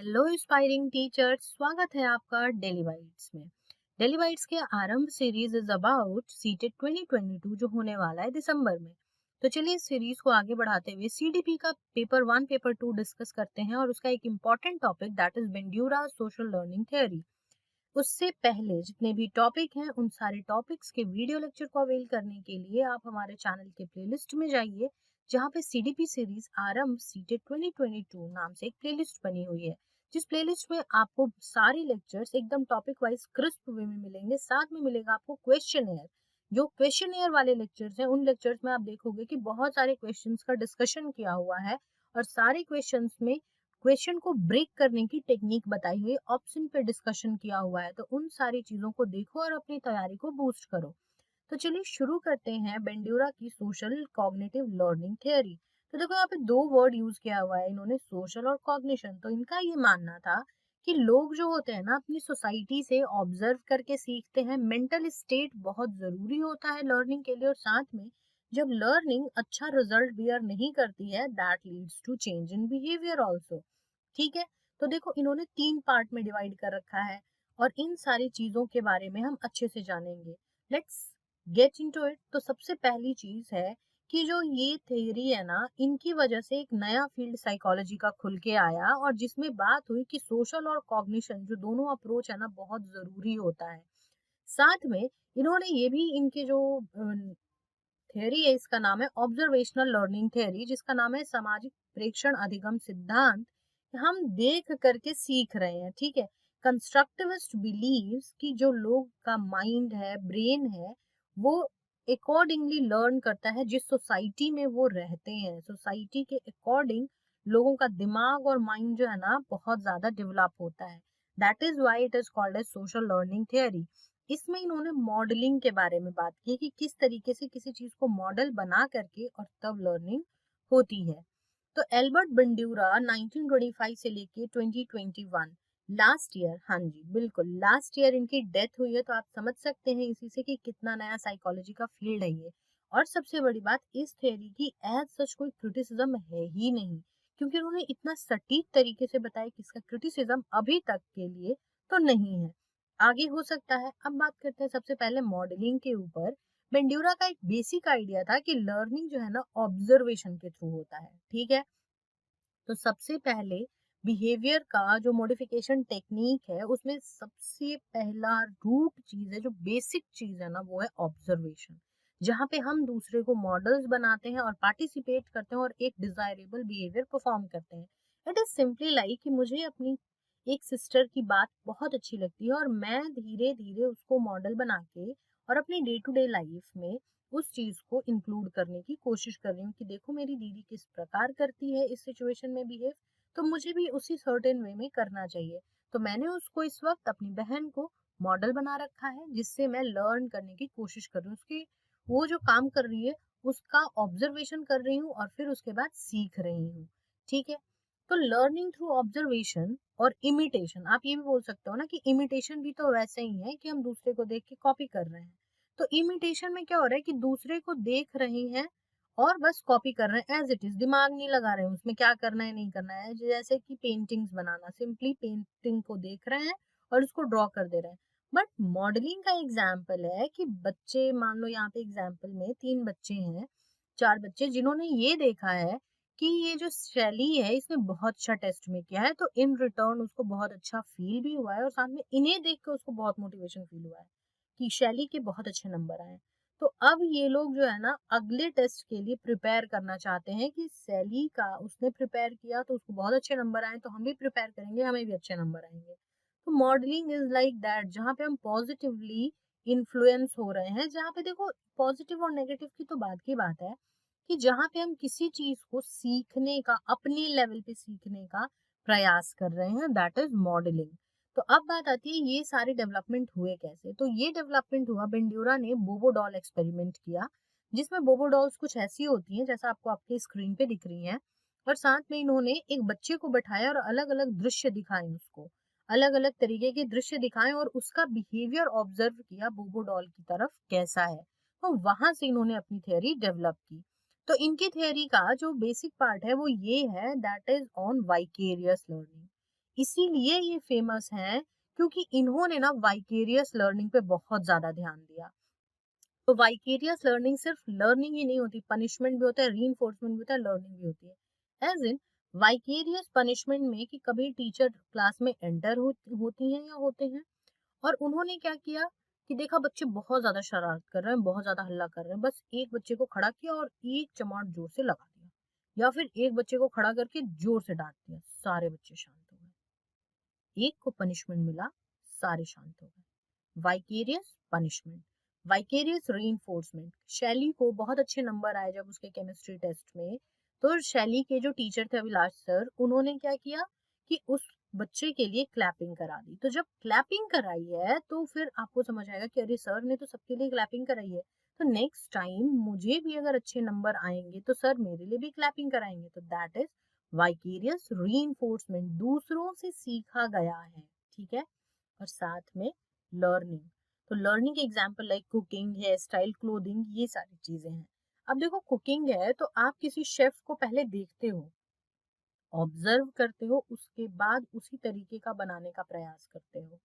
Hello inspiring teachers, स्वागत है आपका डेली वाइट्स में। डेली वाइट्स के आरंभ सीरीज इज अबाउट सीटेट 2022 जो होने वाला है दिसंबर में। तो चलिए इस सीरीज को आगे बढ़ाते हुए सीडीपी का पेपर 1 पेपर 2 डिस्कस करते हैं और उसका एक important topic that is Bandura social learning theory. उससे पहले जितने भी टॉपिक हैं उन सारे टॉपिक्स के वीडियो लेक्चर को अवेल करने के लिए आप हमारे चैनल के प्लेलिस्ट में जाइए, जहाँ पे सीडीपी सीरीज आरंभ सीटेट 2022 नाम से एक प्लेलिस्ट बनी हुई है। जिस प्लेलिस्ट में आपको सारे लेक्चर्स एकदम टॉपिक वाइज क्रिस्प वे में मिलेंगे, साथ में मिलेगा आपको क्वेश्चन। जो क्वेश्चन वाले लेक्चर्स हैं उन लेक्चर्स में आप देखोगे कि बहुत सारे क्वेश्चंस का डिस्कशन किया हुआ है और सारे क्वेश्चंस में क्वेश्चन को ब्रेक करने की टेक्निक बताई हुई, ऑप्शन पे डिस्कशन किया हुआ है। तो उन सारी चीजों को देखो और अपनी तैयारी को बूस्ट करो। तो चलिए शुरू करते हैं बेंड्यूरा की सोशल कॉग्निटिव लर्निंग थ्योरी। तो देखो यहाँ पे दो वर्ड यूज किया हुआ है इन्होंने, सोशल और कॉग्निशन। तो इनका ये मानना था कि लोग जो होते हैं ना अपनी सोसाइटी से ऑब्जर्व करके सीखते हैं। मेंटल स्टेट बहुत जरूरी होता है लर्निंग के लिए, और साथ में जब लर्निंग अच्छा रिजल्ट बियर नहीं करती है that leads to change in behaviour also. ठीक है, तो देखो इन्होंने 3 पार्ट में डिवाइड कर रखा है और इन सारी चीजों के बारे में हम अच्छे से जानेंगे। Let's get into it. तो सबसे पहली चीज है कि जो ये थ्योरी है ना, इनकी वजह से एक नया फील्ड साइकोलॉजी का खुल के आया और जिसमें बात हुई कि सोशल और कॉग्निशन जो दोनों अप्रोच है ना बहुत जरूरी होता है। साथ में इन्होंने ये भी इनके जो थ्योरी है इसका नाम है ऑब्जर्वेशनल लर्निंग थ्योरी, जिसका नाम है सामाजिक प्रेक्षण अधिगम सिद्धांत। हम देख करके सीख रहे हैं। ठीक है, कंस्ट्रक्टिविस्ट बिलीव्स कि जो लोग का माइंड है, ब्रेन है, वो अकॉर्डिंगली लर्न करता है जिस सोसाइटी में वो रहते हैं। सोसाइटी के अकॉर्डिंग लोगों का दिमाग और माइंड जो है ना बहुत ज्यादा डेवलप होता है। That is why it is called as social learning theory. इसमें इन्होंने मॉडलिंग के बारे में बात की कि किस तरीके से किसी चीज को मॉडल बना करके और तब लर्निंग होती है। तो एल्बर्ट बंड्यूरा 1925 से लेके 2021 लास्ट ईयर, हाँ जी बिल्कुल लास्ट ईयर इनकी डेथ हुई है। तो आप समझ सकते हैं इसी से कि कितना नया साइकोलॉजी का फील्ड है ये। और सबसे बड़ी बात, इस थ्योरी की एज सच कोई क्रिटिसिज्म है ही नहीं, क्योंकि उन्होंने इतना सटीक तरीके से बताया कि इसका क्रिटिसिज्म अभी तक के लिए तो नहीं है। आगे हो सकता है। अब बात करते हैं सबसे पहले मॉडलिंग के ऊपर। बेंड्यूरा का एक बेसिक आइडिया था कि लर्निंग जो है ना ऑब्जर्वेशन के थ्रू होता है। ठीक है, तो सबसे पहले बिहेवियर का जो मॉडिफिकेशन टेक्निक है उसमें सबसे पहला रूट चीज है, जो बेसिक चीज है ना, वो है ऑब्जर्वेशन, जहाँ पे हम दूसरे को मॉडल्स बनाते हैं और पार्टिसिपेट करते हैं और एक डिजायरेबल बिहेवियर परफॉर्म करते हैं। इट इज सिंपली लाइक कि मुझे अपनी एक सिस्टर की बात बहुत अच्छी लगती है और मैं धीरे धीरे उसको मॉडल बना के और अपनी डे टू डे लाइफ में उस चीज को इंक्लूड करने की कोशिश कर रही हूँ कि देखो मेरी दीदी किस प्रकार करती है इस सिचुएशन में बिहेव, तो मुझे भी उसी सर्टेन वे में करना चाहिए। तो मैंने उसको इस वक्त अपनी बहन को मॉडल बना रखा है, जिससे मैं लर्न करने की कोशिश कर रही हूँ। उसकी वो जो काम कर रही है उसका ऑब्जर्वेशन कर रही हूँ और फिर उसके बाद सीख रही हूँ। ठीक है, तो लर्निंग थ्रू ऑब्जर्वेशन और इमिटेशन, आप ये भी बोल सकते हो ना कि इमिटेशन भी तो वैसे ही है कि हम दूसरे को देख के कॉपी कर रहे हैं। तो इमिटेशन में क्या हो रहा है कि दूसरे को देख रहे हैं और बस कॉपी कर रहे हैं एज इट इज, दिमाग नहीं लगा रहे हैं उसमें क्या करना है नहीं करना है। जैसे कि पेंटिंग्स बनाना, सिंपली पेंटिंग को देख रहे हैं और उसको ड्रॉ कर दे रहे हैं। बट मॉडलिंग का एग्जाम्पल है कि बच्चे, मान लो यहाँ पे एग्जाम्पल में 3 बच्चे हैं, 4 बच्चे जिन्होंने ये देखा है कि ये जो शैली है इसने बहुत अच्छा टेस्ट में किया है, तो इन रिटर्न उसको बहुत अच्छा फील भी हुआ है और साथ में इन्हें देख के उसको बहुत मोटिवेशन फील हुआ है कि शैली के बहुत अच्छे नंबर आए। तो अब ये लोग जो है ना अगले टेस्ट के लिए प्रिपेयर करना चाहते हैं कि शैली का उसने प्रिपेयर किया तो उसको बहुत अच्छे नंबर आए, तो हम भी प्रिपेयर करेंगे, हमें भी अच्छे नंबर आएंगे। तो मॉडलिंग इज लाइक दैट, जहाँ पे हम पॉजिटिवली इन्फ्लुएंस हो रहे हैं। जहाँ पे देखो पॉजिटिव और नेगेटिव की तो बात की बात है कि जहाँ पे हम किसी चीज को सीखने का, अपने लेवल पे सीखने का प्रयास कर रहे हैं, दैट इज मॉडलिंग। तो अब बात आती है ये सारे डेवलपमेंट हुए कैसे। तो ये डेवलपमेंट हुआ, बेंड्यूरा ने बोबो डॉल एक्सपेरिमेंट किया, जिसमें बोबो डॉल्स कुछ ऐसी होती हैं जैसा आपको आपके स्क्रीन पे दिख रही हैं, और साथ में इन्होंने एक बच्चे को बैठाया और अलग अलग दृश्य दिखाए उसको, अलग अलग तरीके के दृश्य दिखाए और उसका बिहेवियर ऑब्जर्व किया बोबो डॉल की तरफ कैसा है। तो वहां से इन्होंने अपनी थियोरी डेवलप की। तो इनकी थियोरी का जो बेसिक पार्ट है वो ये है, that is on vicarious learning. इसीलिए ये फेमस है क्योंकि इन्होंने ना वाइकेरियस लर्निंग पे बहुत ज्यादा ध्यान दिया। तो वाइकेरियस लर्निंग सिर्फ लर्निंग ही नहीं होती, पनिशमेंट भी होता है, रीइंफोर्समेंट भी होता है, लर्निंग भी होती है। एज इन वाइकेरियस पनिशमेंट में कि कभी टीचर क्लास में एंटर होती हैं या होते हैं और उन्होंने क्या किया कि देखा बच्चे बहुत ज्यादा शरारत कर रहे हैं, बहुत ज्यादा हल्ला कर रहे हैं, बस एक बच्चे को खड़ा किया और एक चमाट जोर से लगा दिया, या फिर एक बच्चे को खड़ा करके जोर से डांट दिया, सारे बच्चे शांत हो गए। एक को पनिशमेंट मिला, सारे शांत हो गए। Vicarious punishment, vicarious reinforcement. शैली को बहुत अच्छे नंबर आए जब उसके केमिस्ट्री टेस्ट में, तो शैली के जो टीचर थे अभिलाष सर, उन्होंने क्या किया कि उस बच्चे के लिए क्लैपिंग करा दी। तो जब क्लैपिंग कराई है तो फिर आपको समझ आएगा कि अरे सर ने तो सबके लिए क्लैपिंग कराई है, तो नेक्स्ट टाइम मुझे भी अगर अच्छे नंबर आएंगे तो सर मेरे लिए भी क्लैपिंग कराएंगे। तो दैट इज वाइकेरियस रीइंफोर्समेंट, दूसरों से सीखा गया है। ठीक है। और साथ में लर्निंग, तो लर्निंग के example like cooking, hair style, clothing, ये सारी चीजें हैं। अब देखो कुकिंग है तो आप किसी शेफ को पहले देखते हो, ऑब्जर्व करते हो, उसके बाद उसी तरीके का बनाने का प्रयास करते हो।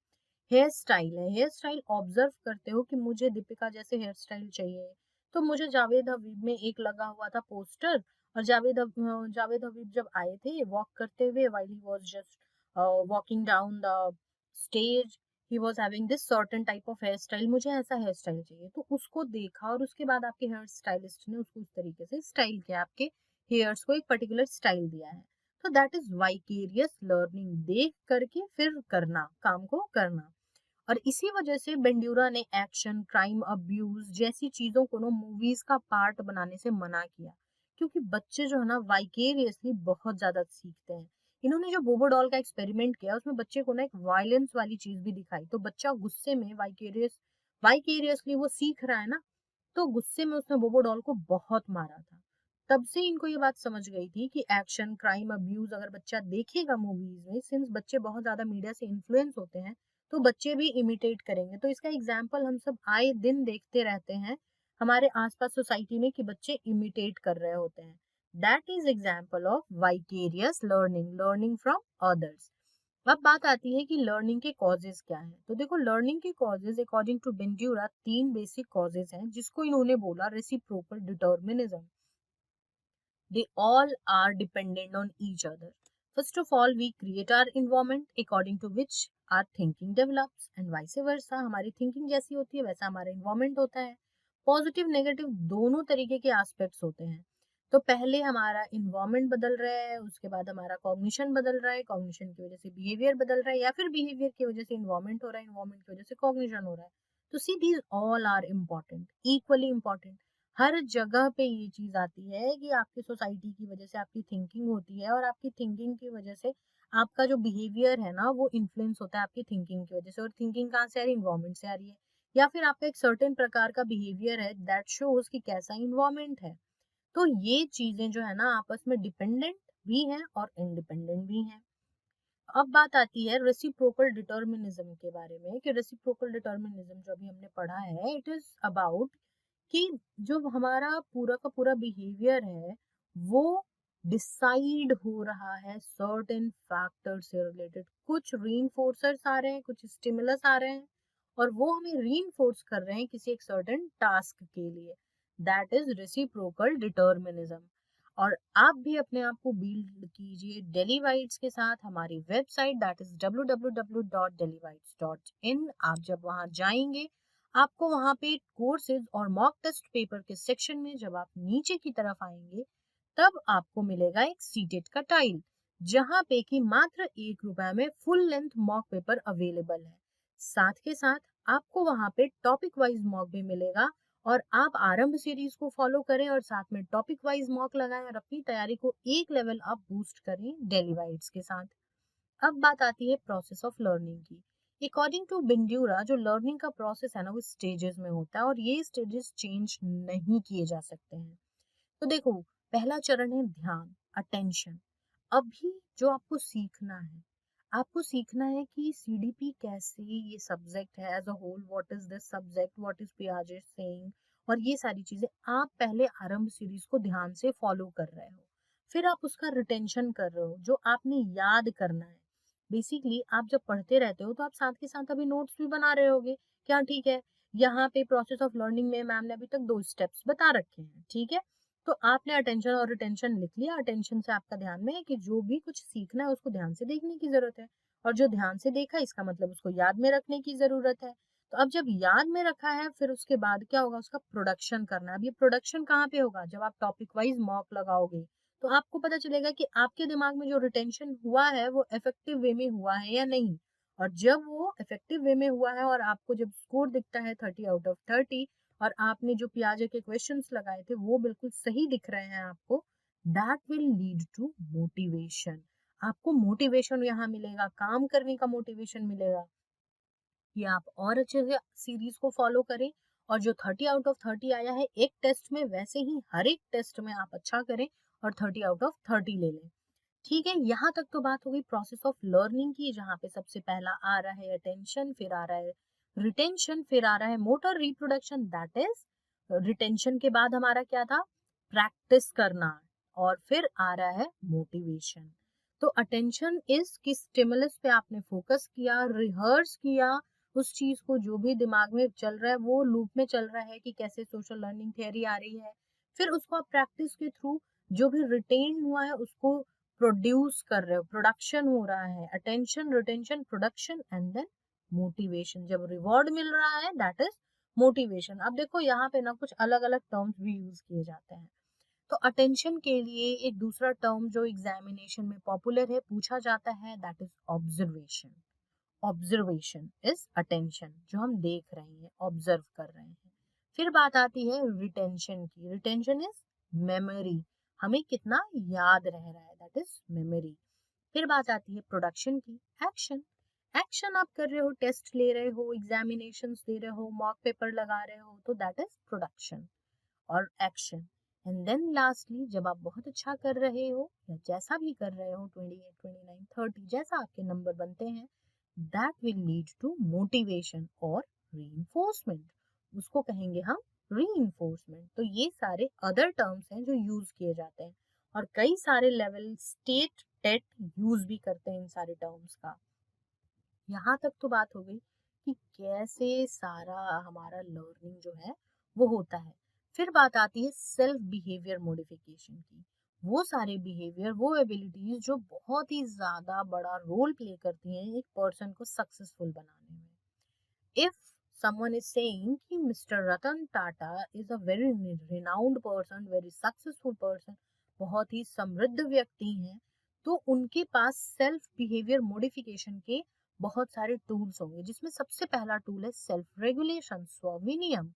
हेयर स्टाइल है, हेयर स्टाइल ऑब्जर्व करते हो कि मुझे दीपिका जैसे हेयर स्टाइल चाहिए, तो मुझे जावेद हबीब में एक लगा हुआ था पोस्टर, और जावेद हबीब जब आए थे वॉक करते हुए, while he was just walking down the stage, he was having this certain type of hair style, मुझे ऐसा हेयर स्टाइल चाहिए, तो उसको देखा और उसके बाद आपके हेयर स्टाइलिस्ट ने उसको इस तरीके से स्टाइल किया, आपके हेयर्स को एक पर्टिकुलर स्टाइल दिया है। तो दैट इज वाइकेरियस लर्निंग, देख करके फिर करना, काम को करना। और इसी वजह से बेंड्यूरा ने एक्शन, क्राइम, अब्यूज जैसी चीजों को ना मूवीज का पार्ट बनाने से मना किया, क्योंकि बच्चे जो है ना वाइकेरियसली बहुत ज्यादा सीखते हैं। इन्होंने जो बोबो डॉल का एक्सपेरिमेंट किया उसमें बच्चे को ना एक वायलेंस वाली चीज भी दिखाई, तो बच्चा गुस्से में वाइकेरियसली वो सीख रहा है ना, तो गुस्से में उसने बोबो डॉल को बहुत मारा था। तब से इनको ये बात समझ गई थी कि एक्शन, क्राइम, अब्यूज अगर बच्चा देखेगा मूवीज में, सिंस बच्चे बहुत ज्यादा मीडिया से इन्फ्लुएंस होते हैं, तो बच्चे भी इमिटेट करेंगे। तो इसका एग्जाम्पल हम सब आए दिन देखते रहते हैं हमारे आसपास सोसाइटी में कि बच्चे इमिटेट कर रहे होते हैं। That is example of vicarious learning, learning from others. अब बात आती है कि लर्निंग के कॉजेज क्या हैं। तो देखो लर्निंग के कॉजेज अकॉर्डिंग टू बेंड्यूरा तीन बेसिक कॉजेज हैं, जिसको इन्होंने बोला reciprocal determinism. They all are dependent on each other. First of all, we create our environment according to which our thinking develops and vice versa. हमारी thinking जैसी होती है वैसा हमारा environment होता है। पॉजिटिव नेगेटिव दोनों तरीके के एस्पेक्ट्स होते हैं। तो पहले हमारा environment बदल रहा है, उसके बाद हमारा कॉग्निशन बदल रहा है, कॉग्निशन की वजह से बिहेवियर बदल रहा है, या फिर बिहेवियर की वजह से environment हो रहा है, environment की वजह से कॉग्निशन हो रहा है। तो see these all are important, equally important. हर जगह पे ये चीज आती है कि आपकी सोसाइटी की वजह से आपकी थिंकिंग होती है, और आपकी थिंकिंग की वजह से आपका जो बिहेवियर है ना वो इन्फ्लुएंस होता है आपकी थिंकिंग की वजह से। और थिंकिंग कहाँ से आ रही है? इन्वायरमेंट से आ रही है, या फिर आपका एक सर्टेन प्रकार का बिहेवियर है दैट शोज कि कैसा इन्वायरमेंट है। तो ये चीजें जो है ना आपस में डिपेंडेंट भी हैं और इंडिपेंडेंट भी हैं। अब बात आती है रेसिप्रोकल डिटर्मिनिज्म के बारे में, कि रेसिप्रोकल डिटर्मिनिज्म जो अभी हमने पढ़ा है, इट इज अबाउट कि जो हमारा पूरा का पूरा बिहेवियर है वो डिसाइड हो रहा है सर्टेन फैक्टर से रिलेटेड। कुछ रीइंफोर्सर्स आ रहे हैं, कुछ स्टिमुलस आ रहे हैं, और वो हमें रीइंफोर्स कर रहे हैं किसी एक सर्टेन टास्क के लिए। That is reciprocal determinism. और आप भी अपने आप को बिल्ड कीजिए डेली वाइट्स के साथ। हमारी वेबसाइट दैट इज www.dailybites.in, आप जब वहां जाएंगे आपको वहां पे कोर्सेज और मॉक टेस्ट पेपर के सेक्शन में जब आप नीचे की तरफ आएंगे तब आपको मिलेगा एक सीटेट का टाइल, जहां पे कि मात्र ₹1 में full length mock paper available है। साथ के साथ आपको वहां पे टॉपिक वाइज मॉक भी मिलेगा, और आप आरंभ सीरीज को फॉलो करें और साथ में टॉपिक वाइज मॉक लगाएं और अपनी तैयारी को एक लेवल अप बूस्ट करें डेली वाइड्स के साथ। अब बात आती है प्रोसेस ऑफ लर्निंग की। अकॉर्डिंग टू बिंड्यूरा जो लर्निंग का प्रोसेस है ना वो स्टेजेस में होता है, और ये स्टेजेस चेंज नहीं किए जा सकते हैं। तो देखो पहला चरण है ध्यान, अटेंशन। अभी जो आपको सीखना है, आपको सीखना है कि सीडीपी कैसे, ये सब्जेक्ट है as a whole, what is this subject, what is पियाजे सेइंग, और ये सारी चीजें आप पहले आरंभ सीरीज को ध्यान से फॉलो कर रहे हो। फिर आप उसका रिटेंशन कर रहे हो, जो आपने याद करना है। बेसिकली आप जब पढ़ते रहते हो तो आप साथ के साथ अभी नोट्स भी बना रहे होगे, क्या ठीक है? यहाँ पे प्रोसेस ऑफ लर्निंग में मैम ने अभी तक 2 स्टेप्स बता रखे हैं, ठीक है? तो आपने अटेंशन और रिटेंशन लिख लिया। अटेंशन से आपका ध्यान में है कि जो भी कुछ सीखना है उसको ध्यान से देखने की ज़रूरत है, और जो ध्यान से देखा इसका मतलब उसको याद में रखने की ज़रूरत है। तो अब जब याद में रखा है, फिर उसके बाद क्या होगा, उसका प्रोडक्शन करना है। अब ये प्रोडक्शन कहाँ पे होगा? जब आप टॉपिक वाइज़ मॉक लगाओगे, तो आपको पता चलेगा कि आपके दिमाग में जो रिटेंशन हुआ है वो इफेक्टिव वे में हुआ है या नहीं। और जब वो इफेक्टिव वे में हुआ है और आपको जब स्कोर दिखता है 30 आउट ऑफ 30, और आपने जो पियाजे के क्वेश्चंस लगाए थे वो बिल्कुल सही दिख रहे हैं आपको, that will lead to motivation. आपको मोटिवेशन यहाँ मिलेगा, काम करने का मोटिवेशन मिलेगा कि आप और अच्छे से सीरीज को फॉलो करें, और जो 30 आउट ऑफ 30 आया है एक टेस्ट में, वैसे ही हर एक टेस्ट में आप अच्छा करें और 30 आउट ऑफ 30 ले लें। ठीक है, यहाँ तक तो बात हो गई प्रोसेस ऑफ लर्निंग की, जहाँ पे सबसे पहला आ रहा है अटेंशन, फिर आ रहा है रिटेंशन, फिर आ रहा है motor reproduction, that is retention के बाद हमारा क्या था, प्रैक्टिस करना, और फिर आ रहा है मोटिवेशन। तो अटेंशन इज किस स्टिमुलस पे आपने फोकस किया, रिहर्स किया उस चीज को, जो भी दिमाग में चल रहा है वो लूप में चल रहा है कि कैसे सोशल लर्निंग थियरी आ रही है, फिर उसको आप प्रैक्टिस के थ्रू जो भी रिटेन हुआ है उसको प्रोड्यूस कर रहे हो, प्रोडक्शन हो रहा है, attention retention production and then motivation. जब रिवॉर्ड मिल रहा है दैट इज मोटिवेशन। अब देखो यहाँ पे ना कुछ अलग अलग टर्म्स भी यूज किए जाते हैं। तो अटेंशन के लिए एक दूसरा टर्म जो एग्जामिनेशन में पॉपुलर है, पूछा जाता है, that is observation. Observation is attention, जो हम देख रहे हैं, ऑब्जर्व कर रहे हैं। फिर बात आती है रिटेंशन की। रिटेंशन इज मेमोरी, हमें कितना याद रह रहा है, दैट इज मेमोरी। फिर बात आती है प्रोडक्शन की, एक्शन। एक्शन आप कर रहे हो, टेस्ट ले रहे हो, एग्जामिनेशंस दे रहे हो, मॉक पेपर लगा रहे हो, तो दैट इज प्रोडक्शन और एक्शन। एंड देन लास्टली जब आप बहुत अच्छा कर रहे हो या जैसा भी कर रहे हो, 28 29 30 जैसा आपके नंबर बनते हैं, that will lead to motivation और रीइंफोर्समेंट, उसको कहेंगे हम रीइंफोर्समेंट। तो ये सारे अदर टर्म्स हैं जो यूज किए जाते हैं, और कई सारे लेवल स्टेट टेट यूज भी करते हैं इन सारे टर्म्स का। यहाँ तक तो बात हो गई कि कैसे सारा हमारा लर्निंग जो है वो होता है। फिर बात आती है सेल्फ बिहेवियर मॉडिफिकेशन की। वो सारे बिहेवियर, वो एबिलिटीज जो बहुत ही ज्यादा बड़ा रोल प्ले करती हैं एक पर्सन को सक्सेसफुल बनाने में। If someone is saying कि Mr. Ratan Tata is a very renowned person, very successful person, बहुत ही समृद्ध व्यक्ति हैं, तो उनके पास सेल्फ बिहेवियर मॉडिफिकेशन के बहुत सारे टूल्स होंगे, जिसमें सबसे पहला टूल है सेल्फ रेगुलेशन, स्वविनियम।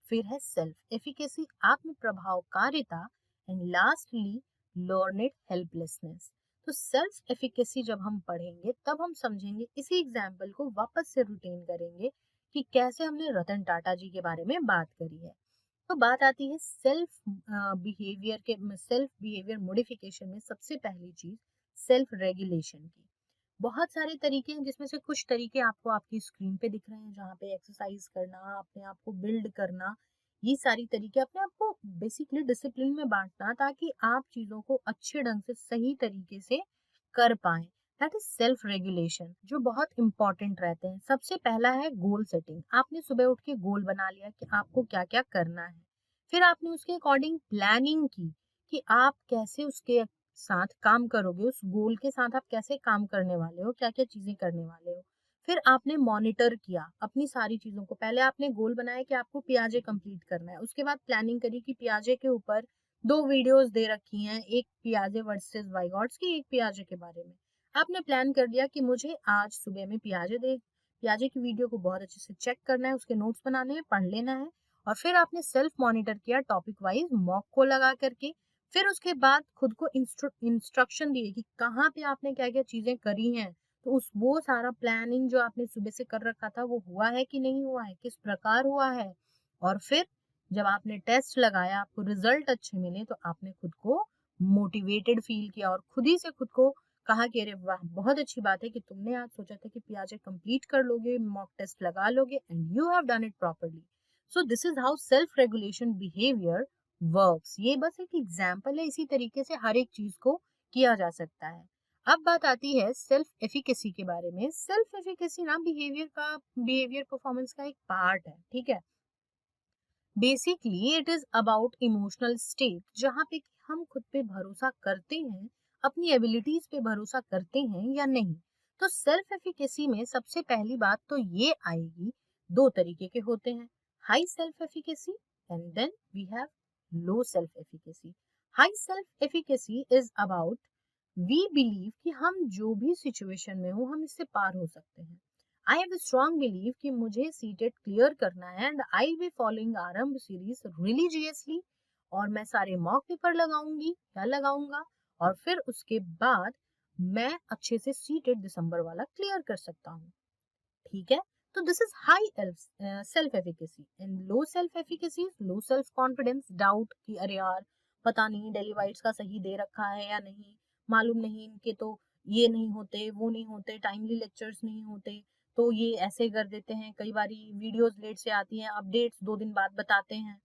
फिर है सेल्फ एफिकेसी, आत्म प्रभावकारिता, एंड लास्टली लर्नेड हेल्पलेसनेस। तो सेल्फ एफिकेसी जब हम पढ़ेंगे तब हम समझेंगे, इसी एग्जाम्पल को वापस से रूटीन करेंगे कि कैसे हमने रतन टाटा जी के बारे में बात करी है। तो बात आती है सेल्फ बिहेवियर मॉडिफिकेशन में सबसे पहली चीज सेल्फ रेगुलेशन की। बहुत सारे तरीके हैं, जिसमें से कुछ तरीके आपको आपकी स्क्रीन पे दिख रहे हैं, जहाँ पे एक्सरसाइज करना, अपने आप को बिल्ड करना, ये सारी तरीके अपने आप को बेसिकली डिसिप्लिन में बांटना, ताकि आप चीजों को अच्छे ढंग से सही तरीके से कर पाए। दैट इज सेल्फ रेगुलेशन, जो बहुत इंपॉर्टेंट रहते हैं। सबसे पहला है गोल सेटिंग। आपने सुबह उठ के गोल बना लिया कि आपको क्या क्या करना है, फिर आपने उसके अकॉर्डिंग प्लानिंग की कि आप कैसे उसके साथ काम करोगे, उस गोल के साथ आप कैसे काम करने वाले हो, क्या क्या चीजें करने वाले हो। फिर आपने मॉनिटर किया अपनी सारी चीजों को। पहले आपने गोल बनाया कि आपको पियाजे कंप्लीट करना है, उसके बाद प्लानिंग करी कि पियाजे के ऊपर 2 वीडियोस दे रखी हैं, एक पियाजे वर्सेस वाइगॉट्स की, एक पियाजे के बारे में। आपने प्लान कर लिया कि मुझे आज सुबह में पियाजे की वीडियो को बहुत अच्छे से चेक करना है, उसके नोट्स बनाने हैं, पढ़ लेना है। और फिर आपने सेल्फ मॉनिटर किया टॉपिक वाइज मॉक को लगा करके। फिर उसके बाद खुद को इंस्ट्रक्शन दिए कि कहाँ पे आपने क्या क्या चीजें करी हैं, तो उस वो सारा प्लानिंग जो आपने सुबह से कर रखा था वो हुआ है कि नहीं हुआ है, किस प्रकार हुआ है। और फिर जब आपने टेस्ट लगाया, आपको रिजल्ट अच्छे मिले, तो आपने खुद को मोटिवेटेड फील किया और खुद ही से खुद को कहा कि अरे वाह, बहुत अच्छी बात है कि तुमने आज सोचा था कि पियाजे कंप्लीट कर लोगे, मॉक टेस्ट लगा लोगे, and you have done it properly. So this is how self regulation behaviour works. ये बस एक एग्जाम्पल है, इसी तरीके से हर एक चीज को किया जा सकता है। अब बात आती है सेल्फ एफिकेसी के बारे में। सेल्फ एफिकेसी ना बिहेवियर परफॉर्मेंस का एक पार्ट है, ठीक है। Basically it is about emotional state, जहाँ पे कि हम खुद पे भरोसा करते हैं, अपनी एबिलिटीज पे भरोसा करते हैं या नहीं। तो सेल्फ एफिकेसी में सबसे पहली बात तो ये आएगी, दो तरीके के होते हैं, high self efficacy and then we have low self efficacy. High self efficacy is about we believe कि हम जो भी सिचुएशन में हो हम इससे पार हो सकते हैं। आई हैव स्ट्रॉन्ग बिलीव कि मुझे सीटेट क्लियर करना है एंड आई बी फॉलोइंग आरंभ सीरीज रिलीजियसली, और मैं सारे मॉक पेपर लगाऊंगी या लगाऊंगा, और फिर उसके बाद मैं अच्छे से सीटेट दिसंबर वाला क्लियर कर सकता हूँ, ठीक है। तो this is high self efficacy and low self efficacy, low self confidence, doubt कि अरे यार पता नहीं डेली वाइट्स का सही दे रखा है या नहीं, मालूम नहीं इनके तो ये नहीं होते वो नहीं होते, टाइमली लेक्चर्स नहीं होते, तो ये ऐसे कर देते हैं, कई बारी वीडियोस लेट से आती हैं, अपडेट्स 2 दिन बाद बताते हैं।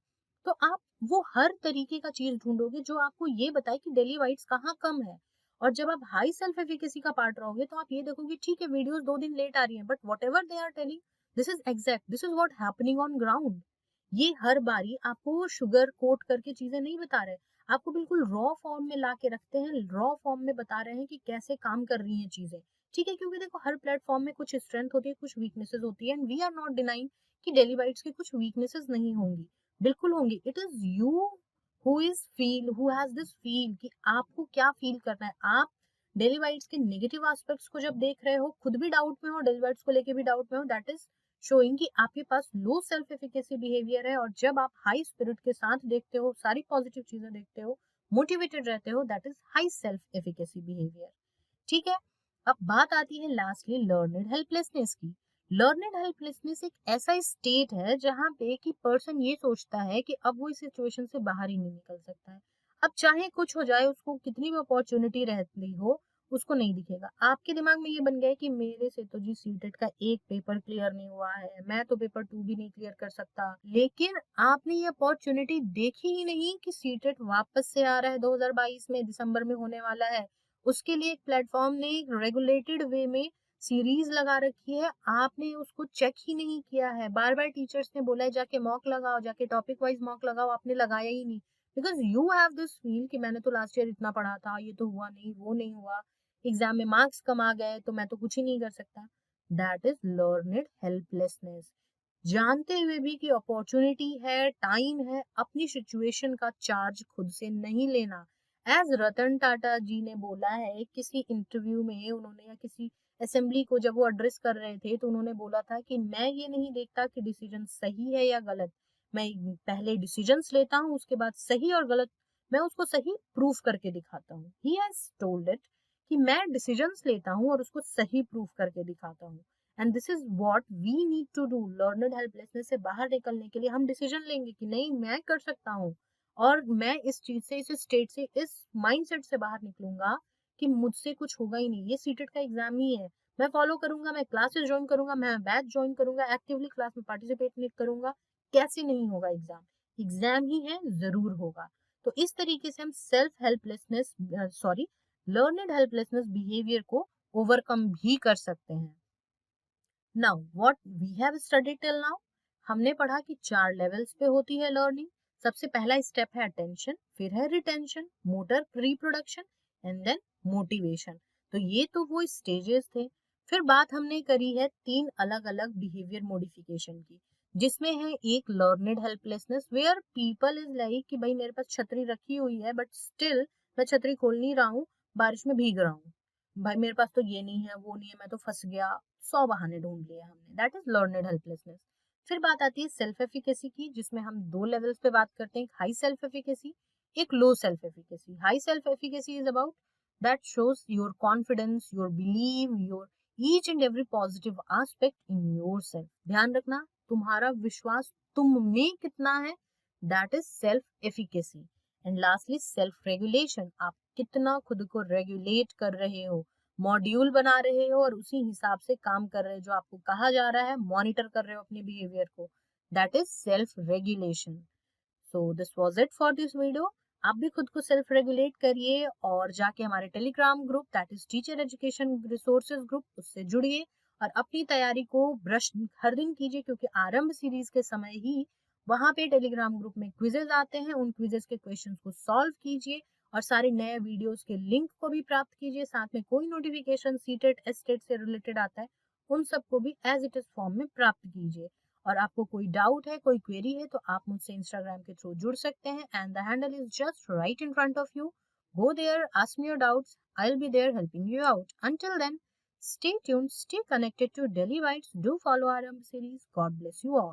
तो आप वो हर तरीके का चीज ढूंढोगे जो आपको ये बताए कि डेली वाइट्स कहाँ कम है। और जब आप हाई सेल्फ एफिकेसी का पार्ट रहोगे तो आप ये देखोगे ठीक है वीडियोस 2 दिन लेट आ रही हैं, but whatever they are telling this is exact, this is what happening on ground. ये हर बारी आपको शुगर कोट करके चीजें नहीं बता रहे, आपको बिल्कुल रॉ फॉर्म में ला के रखते हैं, रॉ फॉर्म में बता रहे हैं कि कैसे काम कर रही हैं चीजें, ठीक है। क्योंकि देखो हर प्लेटफॉर्म में कुछ स्ट्रेंथ होती है, कुछ वीकनेसेस होती है, and we are not denying कि डेली बाइट्स की कुछ वीकनेसेस नहीं होंगी, बिल्कुल होंगी। It is you who has this feel कि आपको क्या फील करना है। आप डेली वाइट्स के नेगेटिव एस्पेक्ट्स को जब देख रहे हो, खुद भी डाउट में हो, डेली वाइट्स को लेके भी डाउट में हो, दैट इज शोइंग कि आपके पास लो सेल्फ एफिकेसी बिहेवियर है। और जब आप हाई स्पिरिट के साथ देखते हो, सारी पॉजिटिव चीजें देखते हो, मोटिवेटेड रहते हो, that is high self efficacy behaviour, ठीक है। अब बात आती है लास्टली लर्नेड हेल्पलेसनेस की। लर्नेड हेल्पलेसनेस एक ऐसा स्टेट है जहाँ पे कि पर्सन ये सोचता है कि अब वो इस सिचुएशन से बाहर ही नहीं निकल सकता है, अब चाहे कुछ हो जाए, उसको कितनी भी अपॉर्चुनिटी रहती हो उसको नहीं दिखेगा। आपके दिमाग में ये बन गया है कि मेरे से तो जी सीटेट का एक पेपर क्लियर नहीं हुआ है, मैं तो पेपर 2 भी नहीं क्लियर कर सकता, लेकिन आपने ये अपॉर्चुनिटी देखी ही नहीं कि सीटेट वापस से आ रहा है 2022 में, दिसंबर में होने वाला है। उसके लिए एक प्लेटफॉर्म ने एक रेगुलेटेड वे में सीरीज लगा रखी है, आपने उसको चेक ही नहीं किया है। बार बार टीचर्स ने बोला है जाके मॉक लगाओ, जाके टॉपिक वाइज मॉक लगाओ, आपने लगाया ही नहीं, because you have this feel कि मैंने तो लास्ट ईयर इतना पढ़ा था, ये तो हुआ नहीं, वो नहीं हुआ, एग्जाम में मार्क्स कम आ गए तो मैं तो कुछ ही नहीं कर सकता। That is learned helplessness. जानते हुए भी कि अपॉर्चुनिटी है, टाइम है, अपनी सिचुएशन का चार्ज खुद से नहीं लेना। एज रतन टाटा जी ने बोला है किसी इंटरव्यू में, उन्होंने या किसी असेंबली को जब वो एड्रेस कर रहे थे तो उन्होंने बोला था कि मैं ये नहीं देखता कि डिसीजन सही है या गलत, मैं पहले डिसीजंस लेता हूँ, उसके बाद सही और गलत मैं उसको सही प्रूफ करके दिखाता हूँ। ही हैज टोल्ड इट कि मैं डिसीजंस लेता हूँ और उसको सही प्रूफ करके दिखाता हूँ। And this is what we need to do. Learned helplessness से बाहर निकलने के लिए हम डिसीजन लेंगे कि नहीं मैं कर सकता हूँ, और मैं इस चीज से, इस स्टेट से, इस माइंडसेट से बाहर निकलूंगा कि मुझसे कुछ होगा ही नहीं, ये सीटेट का एग्जाम ही है, मैं फॉलो करूंगा, मैं क्लासेस ज्वाइन करूंगा, मैं बैच ज्वाइन करूंगा, एक्टिवली क्लास में पार्टिसिपेट नहीं करूंगा, कैसे नहीं होगा एग्जाम, एग्जाम ही है, जरूर होगा। तो इस तरीके से हम self helplessness learned helplessness behaviour को ओवरकम भी कर सकते हैं। Now what we have studied till now, हमने पढ़ा कि 4 लेवल्स पे होती है लर्निंग। सबसे पहला स्टेप है अटेंशन, फिर है retention, motor reproduction and then motivation. तो ये तो वो स्टेजेस थे। फिर बात हमने करी है 3 अलग-अलग बिहेवियर मॉडिफिकेशन की, जिसमें है एक learned helplessness where people is like कि भाई मेरे पास छतरी रखी हुई है बट स्टिल मैं छतरी खोल नहीं रहा हूँ, बारिश में भीग रहा हूँ, भाई मेरे पास तो ये नहीं है वो नहीं है, मैं तो फंस गया, 100 बहाने ढूंढ लिए हमने। That is learned helplessness. फिर बात आती है सेल्फ एफिकेसी की, जिसमें हम 2 लेवल्स पे बात करते हैं, हाई सेल्फ एफिकेसी, एक लो self efficacy. High self efficacy is about that shows your confidence, your believe, your each and every positive aspect in your self. ध्यान रखना तुम्हारा विश्वास तुम में कितना है, that is self efficacy. And lastly self regulation, आप कितना खुद को रेगुलेट कर रहे हो, मॉड्यूल बना रहे हो और उसी हिसाब से काम कर रहे हो, जो आपको कहा जा रहा है मॉनिटर कर रहे हो अपने बिहेवियर को, that is self regulation. So this was it for this video. आप भी खुद को सेल्फ रेगुलेट करिए और जाके हमारे Telegram group that is teacher education resources group उससे जुड़िए और अपनी तैयारी को ब्रश हर दिन कीजिए, क्योंकि आरंभ सीरीज के समय ही वहां पे टेलीग्राम ग्रुप में क्विजेज आते हैं। उन क्विजेज के क्वेश्चंस को सॉल्व कीजिए और सारे नए वीडियोस के लिंक को भी प्राप्त कीजिए। साथ में कोई नोटिफिकेशन सीटेट एस्टेट से रिलेटेड आता है उन सबको भी एज इट इज फॉर्म में प्राप्त कीजिए। और आपको कोई डाउट है, कोई क्वेरी है, तो आप मुझसे इंस्टाग्राम के थ्रू जुड़ सकते हैं and the handle is just right in front of you. Go there, ask me your doubts, I will be there helping you out. Until then, stay tuned, stay connected to Daily Bites. Do follow our series. God bless you all.